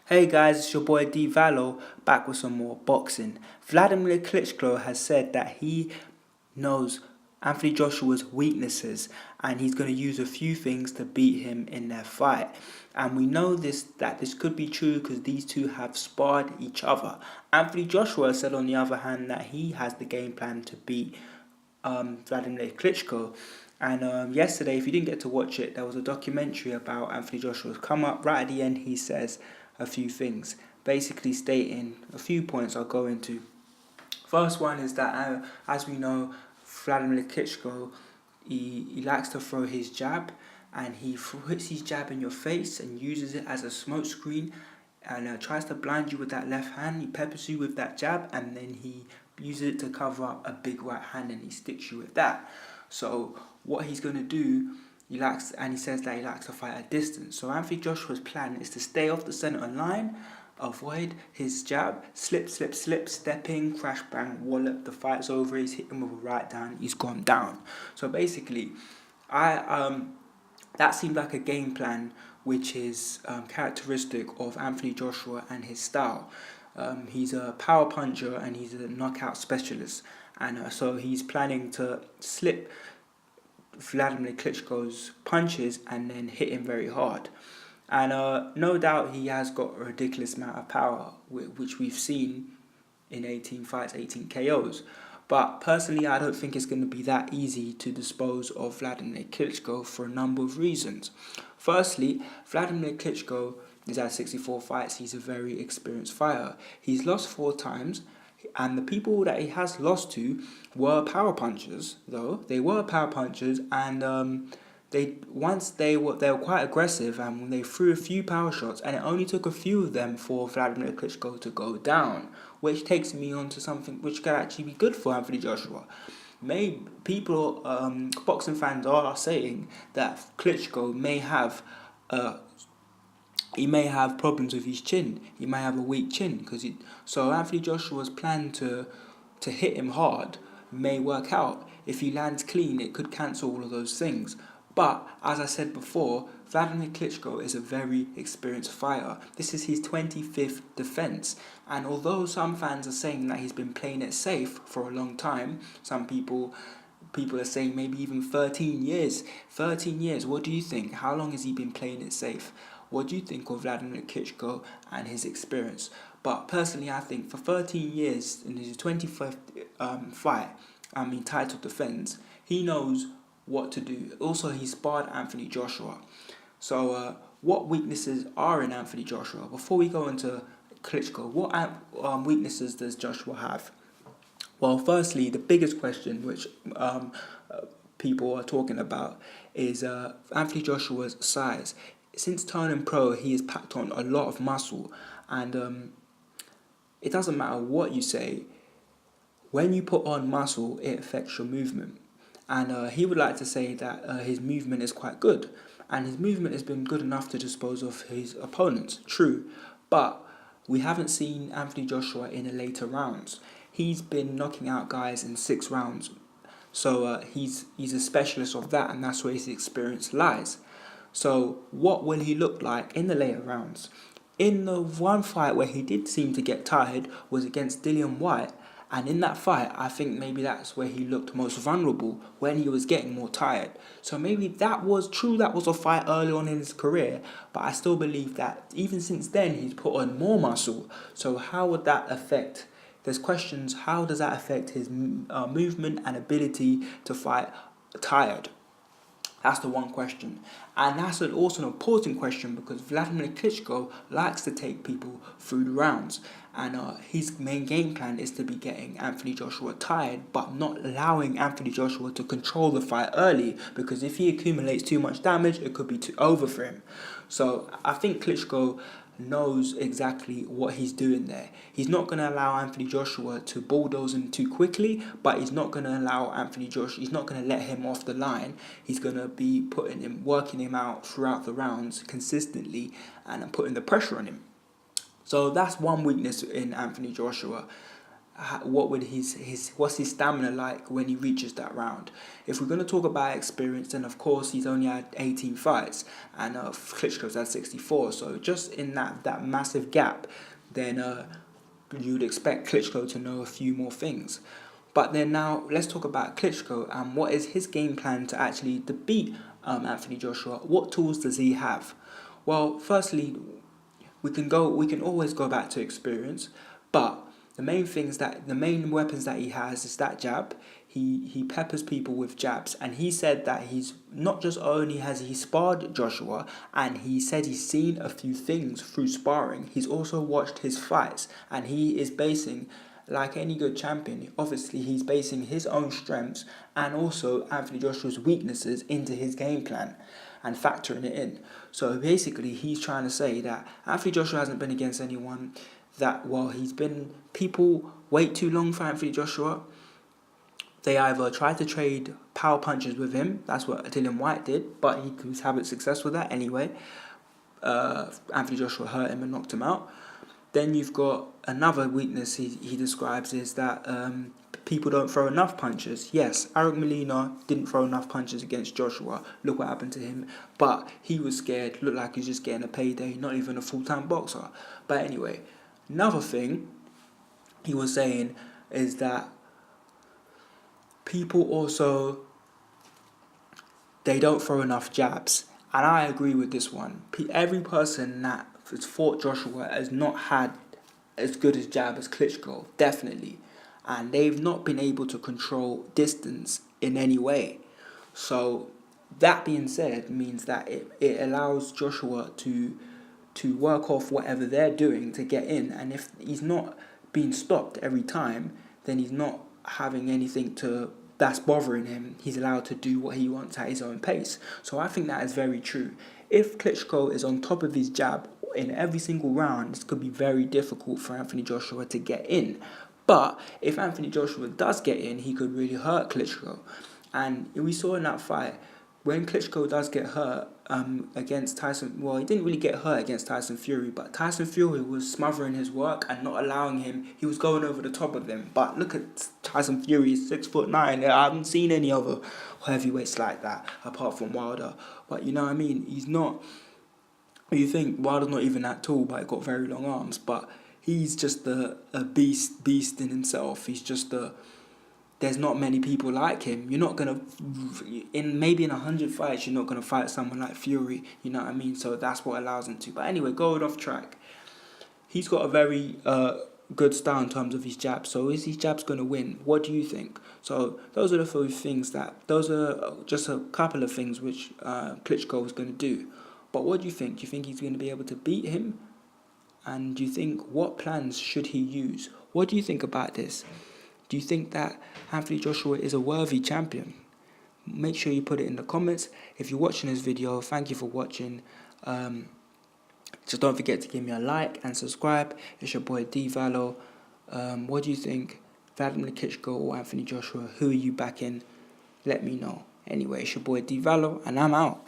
Hey guys, it's your boy D Valo back with some more boxing. Wladimir Klitschko has said that he knows Anthony Joshua's weaknesses and he's going to use a few things to beat him in their fight. And we know that this could be true because these two have sparred each other. Anthony Joshua said on the other hand that he has the game plan to beat Wladimir Klitschko. And yesterday, if you didn't get to watch it, there was a documentary about Anthony Joshua's come up. Right at the end, he says a few things, basically stating a few points I'll go into. First one is that, as we know, Wladimir Klitschko, he likes to throw his jab, and he puts his jab in your face and uses it as a smoke screen, and tries to blind you with that left hand. He peppers you with that jab, and then he uses it to cover up a big right hand, and he sticks you with that. So what he's going to do, he says that he likes to fight at distance. So Anthony Joshua's plan is to stay off the center line, avoid his jab, slip, stepping, crash, bang, wallop. The fight's over. He's hit him with a right down. He's gone down. So basically, that seemed like a game plan which is characteristic of Anthony Joshua and his style. He's a power puncher and he's a knockout specialist, and so he's planning to slip Wladimir Klitschko's punches and then hit him very hard. And no doubt he has got a ridiculous amount of power, which we've seen in 18 fights, 18 KOs. But personally, I don't think it's going to be that easy to dispose of Wladimir Klitschko for a number of reasons. Firstly, Wladimir Klitschko is at 64 fights. He's a very experienced fighter. He's lost 4 times, and the people that he has lost to were power punchers, though. They were power punchers, and they were quite aggressive, and when they threw a few power shots, and it only took a few of them for Wladimir Klitschko to go down, which takes me on to something which could actually be good for Anthony Joshua. Boxing fans are saying that Klitschko may have problems with his chin. He may have a weak chin so Anthony Joshua's plan to hit him hard may work out. If he lands clean, it could cancel all of those things. But as I said before, Wladimir Klitschko is a very experienced fighter. This is his 25th defense, and although some fans are saying that he's been playing it safe for a long time, some people are saying maybe even 13 years. 13 years, what do you think? How long has he been playing it safe? What do you think of Wladimir Klitschko and his experience? But personally, I think for 13 years in his 25th title defense, he knows what to do. Also, he sparred Anthony Joshua. So what weaknesses are in Anthony Joshua? Before we go into Klitschko, what weaknesses does Joshua have? Well, firstly, the biggest question which people are talking about is Anthony Joshua's size. Since turning pro, he has packed on a lot of muscle, and it doesn't matter what you say. When you put on muscle, it affects your movement. And he would like to say that his movement is quite good, and his movement has been good enough to dispose of his opponents. True, but we haven't seen Anthony Joshua in the later rounds. He's been knocking out guys in 6 rounds, so he's a specialist of that, and that's where his experience lies. So what will he look like in the later rounds? In the one fight where he did seem to get tired was against Dillian Whyte. And in that fight, I think maybe that's where he looked most vulnerable, when he was getting more tired. So maybe that was true, that was a fight early on in his career, but I still believe that even since then, he's put on more muscle. So how would that affect? There's questions, how does that affect his movement and ability to fight tired? That's the one question. And that's also an important question because Wladimir Klitschko likes to take people through the rounds. And his main game plan is to be getting Anthony Joshua tired, but not allowing Anthony Joshua to control the fight early, because if he accumulates too much damage, it could be too over for him. So I think Klitschko knows exactly what he's doing there. He's not going to allow Anthony Joshua to bulldoze him too quickly, but he's not going to allow he's not going to let him off the line. He's going to be working him out throughout the rounds consistently and putting the pressure on him. So that's one weakness in Anthony Joshua. what would what's his stamina like when he reaches that round. If we're going to talk about experience, then of course he's only had 18 fights and Klitschko's had 64. So just in that massive gap, then you would expect Klitschko to know a few more things. But then now let's talk about Klitschko and what is his game plan to actually defeat Anthony Joshua. What tools does he have? Well, firstly, we can always go back to experience, but the main weapons that he has is that jab. He peppers people with jabs, and he said that he's not just only has he sparred Joshua, and he said he's seen a few things through sparring. He's also watched his fights, and he is basing, like any good champion, obviously he's basing his own strengths and also Anthony Joshua's weaknesses into his game plan and factoring it in. So basically he's trying to say that Anthony Joshua hasn't been against anyone that, well, people wait too long for Anthony Joshua. They either try to trade power punches with him, that's what Dillian Whyte did, but he was having success with that anyway. Anthony Joshua hurt him and knocked him out. Then you've got another weakness he describes is that people don't throw enough punches. Yes, Eric Molina didn't throw enough punches against Joshua. Look what happened to him. But he was scared, looked like he was just getting a payday, not even a full-time boxer. But anyway, another thing he was saying is that people also, they don't throw enough jabs. And I agree with this one. Every person that has fought Joshua has not had as good a jab as Klitschko, definitely. And they've not been able to control distance in any way. So that being said means that it allows Joshua to work off whatever they're doing to get in. And if he's not being stopped every time, then he's not having anything that's bothering him. He's allowed to do what he wants at his own pace. So I think that is very true. If Klitschko is on top of his jab in every single round, this could be very difficult for Anthony Joshua to get in. But if Anthony Joshua does get in, he could really hurt Klitschko. And we saw in that fight, when Klitschko does get hurt against Tyson, well, he didn't really get hurt against Tyson Fury, but Tyson Fury was smothering his work and not allowing him. He was going over the top of him. But look at Tyson Fury, he's 6'9". I haven't seen any other heavyweights like that apart from Wilder. But you know what I mean? He's not. You think Wilder's not even that tall, but he got very long arms. But he's just a beast in himself. He's just there's not many people like him. You're not going to, in 100 fights, you're not going to fight someone like Fury, you know what I mean? So that's what allows him to. But anyway, going off track, he's got a very good style in terms of his jabs. So is his jabs going to win? What do you think? So those are the few things those are just a couple of things which Klitschko is going to do. But what do you think? Do you think he's going to be able to beat him? And do you think, what plans should he use? What do you think about this? Do you think that Anthony Joshua is a worthy champion? Make sure you put it in the comments. If you're watching this video, thank you for watching. Just don't forget to give me a like and subscribe. It's your boy D Valo. What do you think? Wladimir Klitschko or Anthony Joshua? Who are you backing? Let me know. Anyway, it's your boy D Valo, and I'm out.